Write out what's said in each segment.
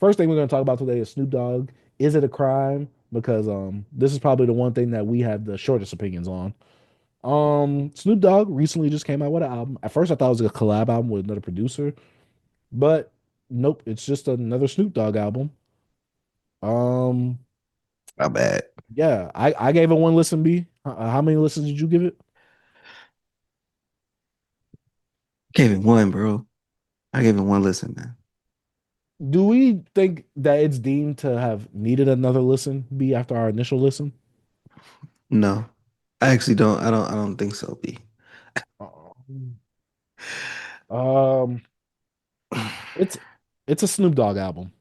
First thing we're going to talk about today is Snoop Dogg. Is it a crime? Because this is probably the one thing that we have the shortest opinions on. Snoop Dogg recently just came out with an album. At first, I thought it was a collab album with another producer, but nope, it's just another Snoop Dogg album. Um, My bad. yeah, I gave it one listen. B. How many listens did you give it? Gave it one, bro. I gave it one listen, man. Do we think that it's deemed to have needed another listen? B after our initial listen? No, I actually don't. I don't think so. B. Um, it's it's a Snoop Dogg album.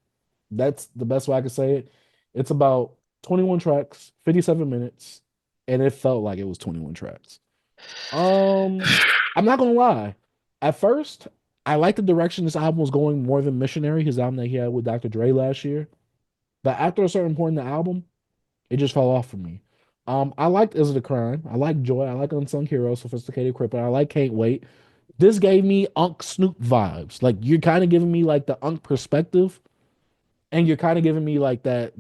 That's the best way I could say it. It's about 21 tracks, 57 minutes, and it felt like it was 21 tracks. Um, I'm not gonna lie. At first, I liked the direction this album was going more than Missionary, his album that he had with Dr. Dre last year. But after a certain point in the album, it just fell off for me. I liked Is It a Crime? I like Joy. I like Unsung Hero, Sophisticated Cripple. I like Can't Wait. This gave me Unc Snoop vibes. Like you're kind of giving me like the Unc perspective, and you're kind of giving me like that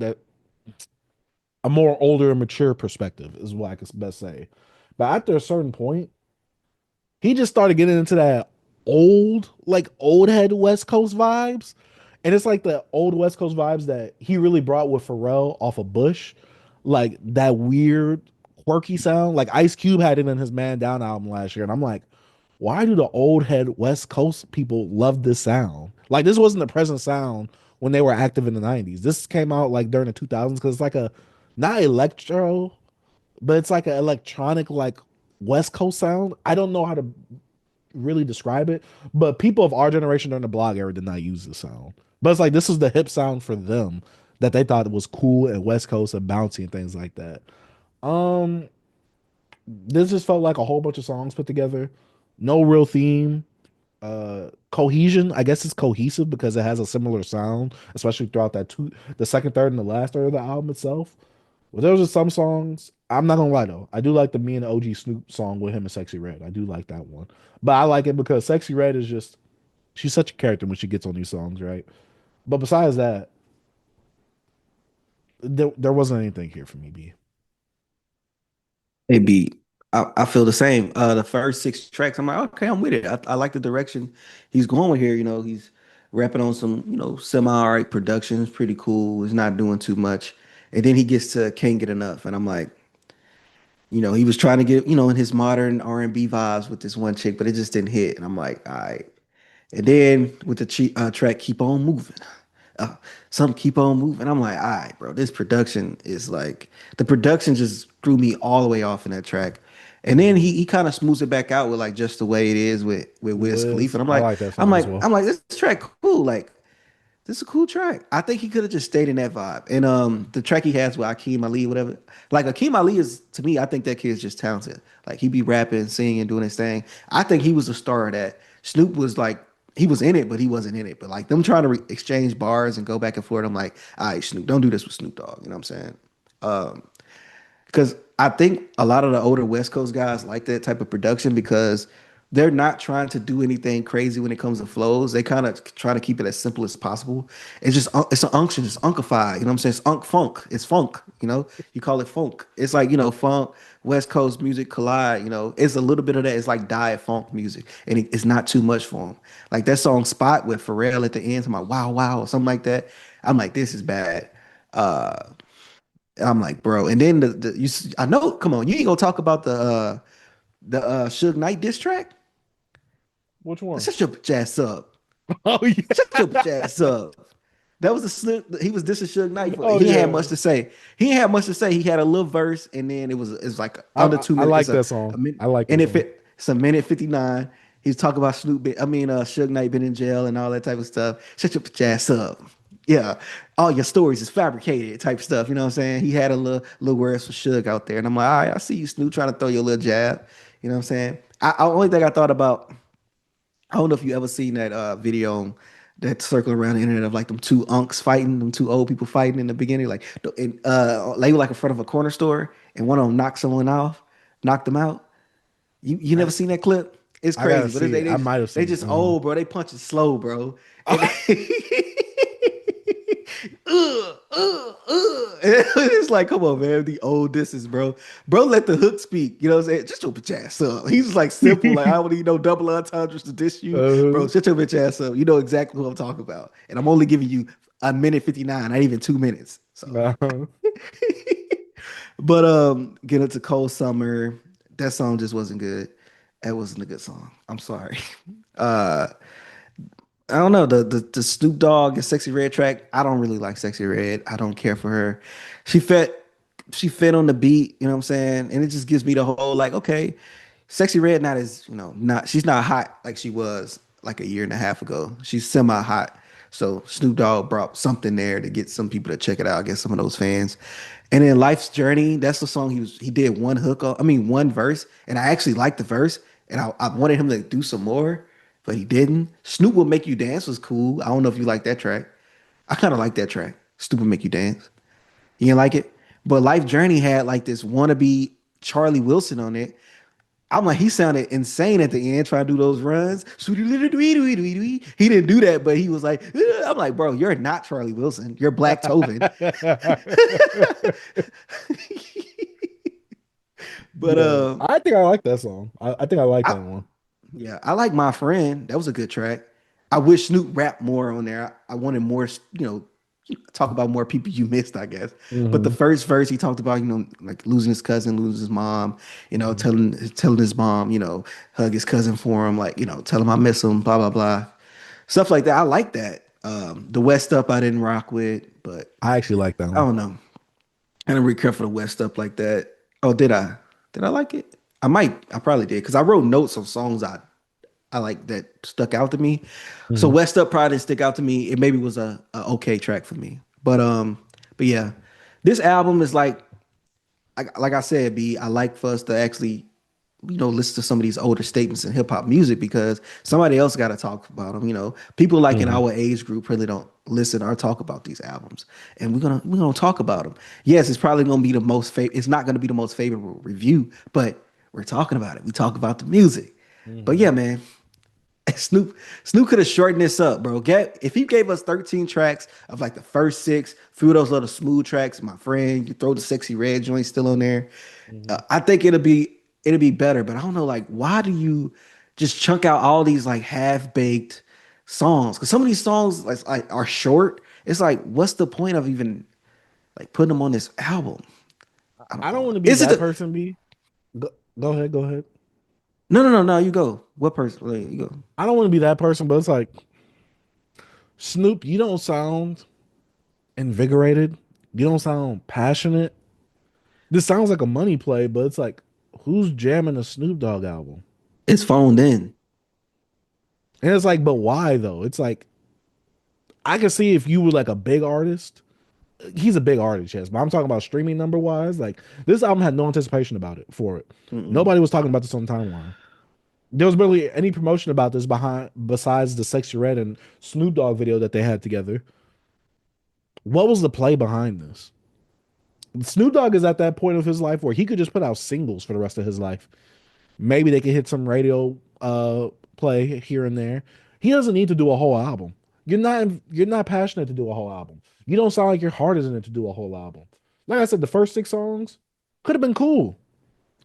a more older and mature perspective is what I could best say. But after a certain point, he just started getting into that old head West Coast vibes. And it's like the old West Coast vibes that he really brought with Pharrell off of Bush. Like that weird, quirky sound. Like Ice Cube had it in his Man Down album last year. And I'm like, why do the old head West Coast people love this sound? Like this wasn't the present sound when they were active in the 90s. This came out like during the 2000s because it's like a not electro, but it's like an electronic like West Coast sound. I don't know how to really describe it, but people of our generation during the blog era did not use this sound. But it's like this is the hip sound for them that they thought was cool and West Coast and bouncy and things like that. Um, this just felt like a whole bunch of songs put together, no real theme. Cohesion, I guess it's cohesive because it has a similar sound, especially throughout the second, third, and the last third of the album itself. But there was just some songs. I'm not gonna lie though. I do like the Me and OG Snoop song with him and Sexy Red. I do like that one. But I like it because Sexy Red is just she's such a character when she gets on these songs, right? But besides that, there wasn't anything here for me, B. Hey, B. I feel the same. The first six tracks, I'm like, okay, I'm with it. I like the direction he's going with here. He's rapping on some, semi all right productions, pretty cool. He's not doing too much. And then he gets to Can't Get Enough. And I'm like, he was trying to get, in his modern R&B vibes with this one chick, but it just didn't hit. And I'm like, all right. And then with the track Keep On Moving, uh, some Keep On Moving. I'm like, all right, bro, this production is like, the production just threw me all the way off in that track. And then Mm. he kind of smooths it back out with like Just the Way It Is with Wiz Khalifa. Wiz, And I'm I like, like that I'm song as like, well. I'm like, this track cool. Like, this is a cool track. I think he could have just stayed in that vibe. And the track he has with Akeem Ali, whatever. Like Akeem Ali is to me, I think that kid's just talented. Like he be rapping, singing, doing his thing. I think he was the star of that. Snoop was like he was in it, but he wasn't in it. But like them trying to exchange bars and go back and forth, I'm like, all right, Snoop, don't do this with Snoop Dogg. You know what I'm saying? Because I think a lot of the older West Coast guys like that type of production because they're not trying to do anything crazy when it comes to flows. They kind of try to keep it as simple as possible. It's just it's an unction, it's unkified. You know what I'm saying? It's unk funk. It's funk. You call it funk. It's like funk. West Coast music collide. It's a little bit of that. It's like diet funk music, and it's not too much for them. Like that song "Spot" with Pharrell at the end, I'm like, wow, wow, or something like that. I'm like, this is bad. I'm like, bro. And then I know, come on, you ain't gonna talk about the Suge Knight diss track? Which one? Shut your bitch ass up. Oh Shut your yeah. bitch ass up. That was the slip. He was dissing Suge Knight for. Oh He ain't had yeah. much to say. He ain't had much to say. He had a little verse, and then it's like under I, 2 minutes. like that song. A minute, I like and that if song. it's a minute 59. He's talking about Suge Knight been in jail and all that type of stuff. Shut your bitch ass up. Yeah, all your stories is fabricated type stuff. You know what I'm saying? He had a little words for Suge out there, and I'm like, all right, I see you, Snoop, trying to throw your little jab. You know what I'm saying? Only thing I thought about, I don't know if you ever seen that video that circle around the internet of like them two unks fighting, them two old people fighting in the beginning, like they were like in front of a corner store, and one of them knocked someone off, knocked them out. You I never seen that clip? It's I gotta crazy, but see they, it. they, I they might have they seen it. just old, bro. They punching slow, bro. And It's like, come on, man. The old disses, bro. Bro, let the hook speak. You know what I'm saying? Just your bitch ass up. He's just like simple. Like, I don't need no double entendres to diss you. Bro, Uh, shut your bitch ass up. You know exactly what I'm talking about. And I'm only giving you a minute 59, not even 2 minutes. So, uh, but get into Cold Summer. That song just wasn't good. That wasn't a good song. I'm sorry. Uh I don't know the Snoop Dogg and Sexy Red track. I don't really like Sexy Red. I don't care for her. She fit she fit on the beat, you know what I'm saying? And it just gives me the whole like, okay, Sexy Red not as, not she's not hot like she was like a year and a half ago. She's semi hot. So Snoop Dogg brought something there to get some people to check it out, get some of those fans. And then Life's Journey, that's the song he did one hook on, I mean one verse, and I actually liked the verse, and I wanted him to do some more, but he didn't. Snoop Will Make You Dance was cool. I don't know if you like that track. I kind of like that track. Snoop Will Make You Dance. You didn't like it? But Life Journey had like this wannabe Charlie Wilson on it. I'm like, he sounded insane at the end trying to do those runs. He didn't do that, but he was like, I'm like, bro, you're not Charlie Wilson. You're Black Tovin. But yeah, I think I like that song. I think I like I that one. yeah, I like My Friend. That was a good track. I wish Snoop rapped more on there. I wanted more, talk about more people you missed, I guess. But the Hmm. first verse he talked about, like losing his cousin, losing his mom, Hmm. telling his mom, hug his cousin for him, like, tell him I miss him, blah blah blah. Stuff like that. I like that. The West Up I didn't rock with, but I actually like that I one. don't know. I didn't really care for the West Up like that. Oh, did I? Did I like it? I might. I probably did because I wrote notes on songs I like that stuck out to me. So Hmm. West Up probably didn't stick out to me. It maybe was a okay track for me. But yeah, this album is like I said, B. I like for us to actually listen to some of these older statements in hip hop music because somebody else got to talk about them. People like in Hmm. our age group really don't listen or talk about these albums, and we're gonna talk about them. Yes, it's probably gonna be the most It's not gonna be the most favorable review, but we're talking about it. We talk about the music. But Hmm. yeah, man, Snoop could have shortened this up, bro. If he gave us 13 tracks of like the first six, few of those little smooth tracks, my friend, you throw the Sexy Red joint still on there. Hmm. I think it'll be better, but I don't know, like, why do you just chunk out all these like half baked songs? Because some of these songs like are short. It's like, what's the point of even like putting them on this album? I don't I don't know. want to be Is it that the person. B. Go ahead. Go ahead. No, no, no, no? You go. What person? Like, you go. I don't want to be that person, but it's like Snoop. You don't sound invigorated. You don't sound passionate. This sounds like a money play, but it's like, who's jamming a Snoop Dogg album? It's phoned in. And it's like, but why though? It's like, I can see if you were like a big artist. He's a big artist, yes, but I'm talking about streaming number wise. Like, this album had no anticipation about it for it. Mm-mm. Nobody was talking about this on the timeline. There was barely any promotion about this behind besides the Sexy Red and Snoop Dogg video that they had together. What was the play behind this? Snoop Dogg is at that point of his life where he could just put out singles for the rest of his life. Maybe they could hit some radio play here and there. He doesn't need to do a whole album. You're not passionate to do a whole album. You don't sound like your heart is in it to do a whole album. Like I said, the first six songs could have been cool.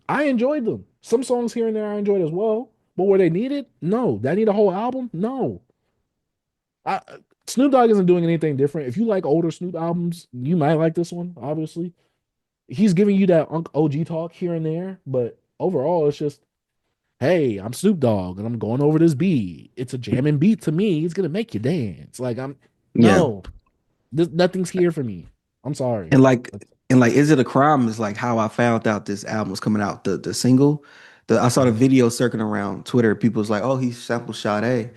I enjoyed them. Some songs here and there I enjoyed as well. But were they needed? No. That need a whole album? No. I, Snoop Dogg isn't doing anything different. If you like older Snoop albums, you might like this one, obviously. He's giving you that OG talk here and there, but overall, it's just, hey, I'm Snoop Dogg and I'm going over this beat. It's a jamming beat to me. It's gonna make you dance. Like Yeah. no, nothing's here for me. I'm sorry. And like Is It a Crime is like how I found out this album was coming out. The single. I saw the Mhm. video circling around Twitter. People was like, oh, he sampled Sade.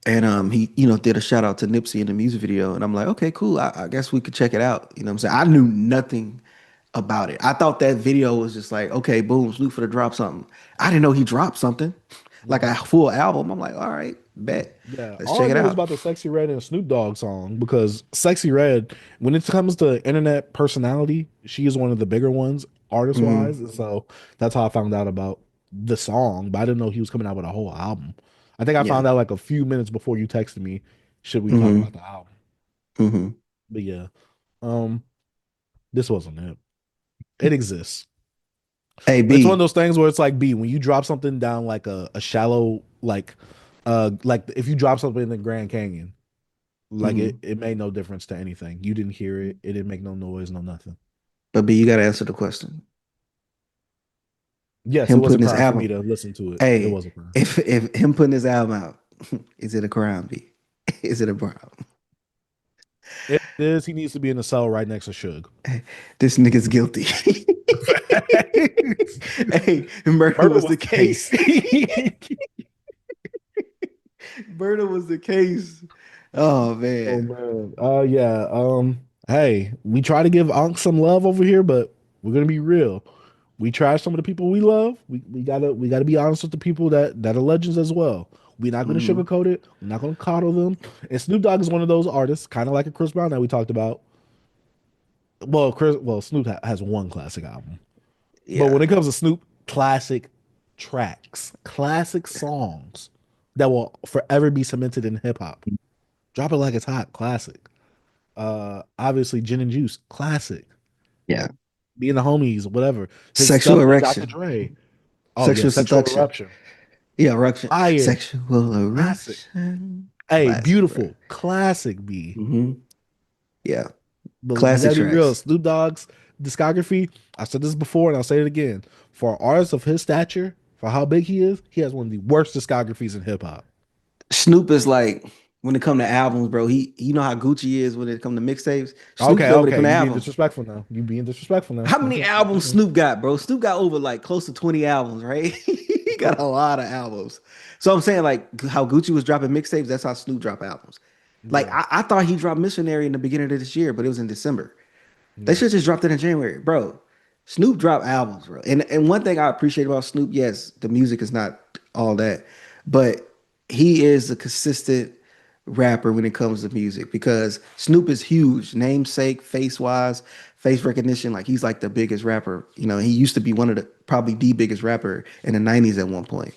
And he, did a shout out to Nipsey in the music video. And I'm like, okay, cool. I guess we could check it out. You know what I'm saying? I knew nothing about it. I thought that video was just like, okay, boom, Snoop for to drop something. I didn't know he dropped something. Like a Mhm. full album. I'm like, all right, bet. Yeah, Let's all I check it knew was out. about the Sexy Red and Snoop Dogg song because Sexy Red, when it comes to internet personality, she is one of the bigger ones artist Hmm. wise. And so that's how I found out about the song, but I didn't know he was coming out with a whole album. I think I Yeah. found out like a few minutes before you texted me, should we talk Hmm. about the album? Hmm. But yeah. Um, this wasn't it. It exists. Hey It's one of B. those things where it's like B, when you drop something down like a shallow like if you drop something in the Grand Canyon, like it, Mhm. it made no difference to anything. You didn't hear it. It didn't make no noise, no nothing. But B, you gotta answer the question. Yes, it Him was a putting his crime for me album. to listen to it. It Hey, was a crime. if him putting his album out, is it a crime, B? Is it a problem? If it is, he needs to be in a cell right next to Suge. This nigga's guilty. Facts. Hey, murder Murder was was the the case. case. Murder was the case. Oh Oh man. man. Yeah. Hey, we try to give Ankh some love over here, but we're gonna be real. We trash some of the people we love. We gotta be honest with the people that are legends as well. We're not gonna Hmm. sugarcoat it. We're not gonna coddle them. And Snoop Dogg is one of those artists, kind of like a Chris Brown that we talked about. Snoop has one classic album, but Yeah. when it comes to Snoop, classic tracks, classic songs that will forever be cemented in hip hop. Drop it like it's hot, classic. Obviously Gin and Juice, classic. Yeah. Being the homies, whatever. His Sexual stuff with Dr. erection. Dre. Oh yeah, Sexual sexual seduction. eruption. Yeah, erection. Fire. Sexual Classic. erection. Hey, Classic, bro. beautiful. Classic B. Hmm. Yeah. But we Classic gotta be real. tracks. Snoop Dogg's discography, I said this before and I'll say it again. For artists of his stature, for how big he is, he has one of the worst discographies in hip hop. Snoop is like when it come to albums, bro. He you know how Gucci is when it come to mixtapes. Snoop's Okay, good when it okay. come to You being albums. disrespectful now. You being disrespectful now. How many albums Snoop got, bro? Snoop got over like close to 20 albums, right? He got a lot of albums. So I'm saying like how Gucci was dropping mixtapes, that's how Snoop dropped albums. Like Yeah, I thought he dropped Missionary in the beginning of this year, but it was in December. They yeah. should just dropped it in January, bro. Snoop dropped albums, bro. And one thing I appreciate about Snoop, yes, the music is not all that, but he is a consistent rapper when it comes to music because Snoop is huge, namesake, face wise, face recognition. Like he's like the biggest rapper. You know, he used to be one of the probably the biggest rapper in the 90s at one point.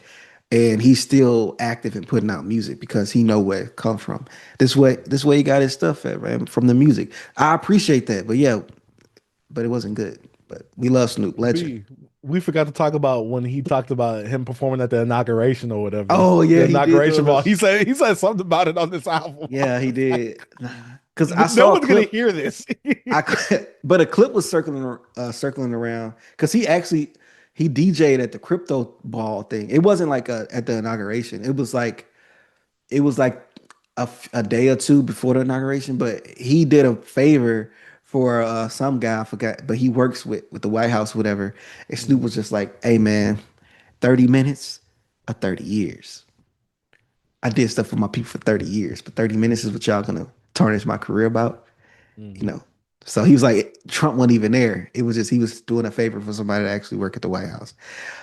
And he's still active and putting out music because he know where it come from. This way he got his stuff at, man, from the music. I appreciate that. But yeah, but it wasn't good. But we love Snoop, legend. B, we forgot to talk about when he talked about him performing at the inauguration or whatever. Oh The yeah, he did inauguration those. ball. He said something about it on this album. Yeah, he did. Because I But no saw a one's gonna clip. hear this. But a clip was circling around because he DJ'd at the crypto ball thing. It wasn't like at the inauguration. It was like a day or two before the inauguration. But he did a favor for some guy I forgot, but he works with the White House, whatever. And Snoop Mhm. was just like, "Hey man, 30 minutes or 30 years. I did stuff for my people for 30 years, but 30 minutes is what y'all gonna tarnish my career about." you Mhm. know. So he was like, Trump wasn't even there. It was just he was doing a favor for somebody to actually work at the White House.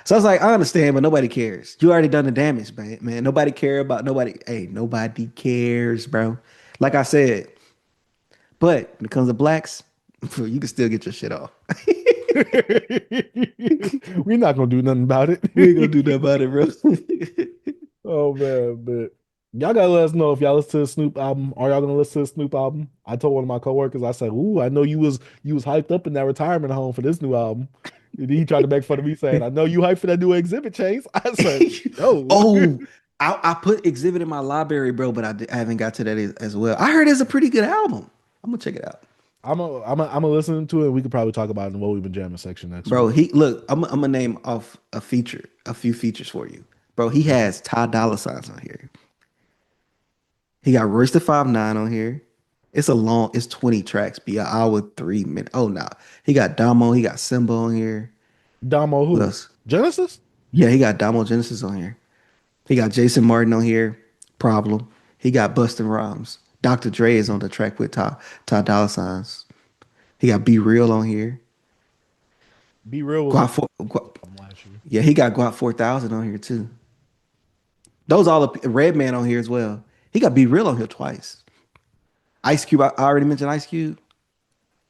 So I was like, I understand, but nobody cares. You already done the damage, man. Man, nobody care about nobody. Hey, nobody cares, bro. Like I said, but when it comes to blacks, you can still get your shit off. We're not gonna do nothing about We ain't gonna do it. that about it, bro. Oh man, but y'all gotta let us know if y'all listen to the Snoop album. Are y'all gonna listen to the Snoop album? I told one of my coworkers, I said, "Ooh, I know you was hyped up in that retirement home for this new album." And he tried to make fun of me saying, "I know you hyped for that new exhibit, Chase." I said, "No." Oh, I put Exhibit in my library, bro, but I haven't got to that as well. I heard it's a pretty good album. I'm gonna check it out. I'm a listen to it. We could probably talk about it in what we've been jamming section next Bro, week. he look, I'm gonna name off a few features for you. Bro, he Okay. has Ty Dolla Signs on here. He got Royce the 5'9" on here. It's 20 tracks, be an hour, 3 minutes. Oh no. He got Damo, he got Simba on here. Damo Who who? else? Genesis? Yeah, he got Damo Genesis on here. He got Jason Martin on here. Problem. He got Bustin' Rhymes. Dr. Dre is on the track with Ty Dolla Signs. He got Be Real on here. Be Real was on Guap, 4, Guap the album last year. Yeah, he got Guap 4000 on here too. Those all Redman on here as well. He got Be Real on here twice. Ice Cube, I already mentioned Ice Cube.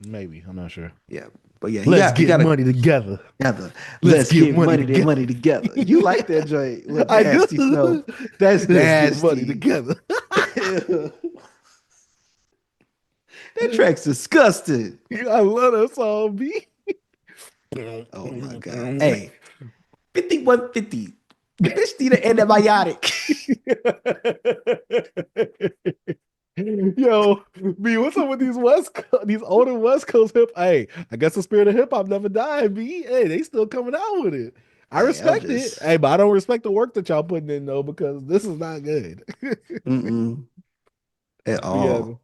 Maybe. I'm not sure. Yeah, but yeah, he Let's got he get got a money together. together. Let's Let's get get money money to together. money together. You like that joint? Look, I do. nasty snow. That's Let's get money nasty. together. That track's disgusting. I love that song, B. Oh my god. Hey, 5150. Get this thing an antibiotic. Yo, B, what's up with these these older West Coast hip? Hey, I guess the spirit of hip hop never died, B. Hey, they still coming out with it. I Hey, I'm respect it. just Hey, but I don't respect the work that y'all putting in though, because this is not good. mm-mm, at But yeah, all.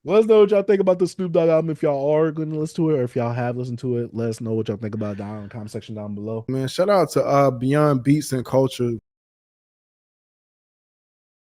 let us know what y'all think about the Snoop Dogg album if y'all are going to listen to it, or if y'all have listened to it. Let us know what y'all think about it down in the comment section down below. Man, shout out to Beyond Beats and Culture.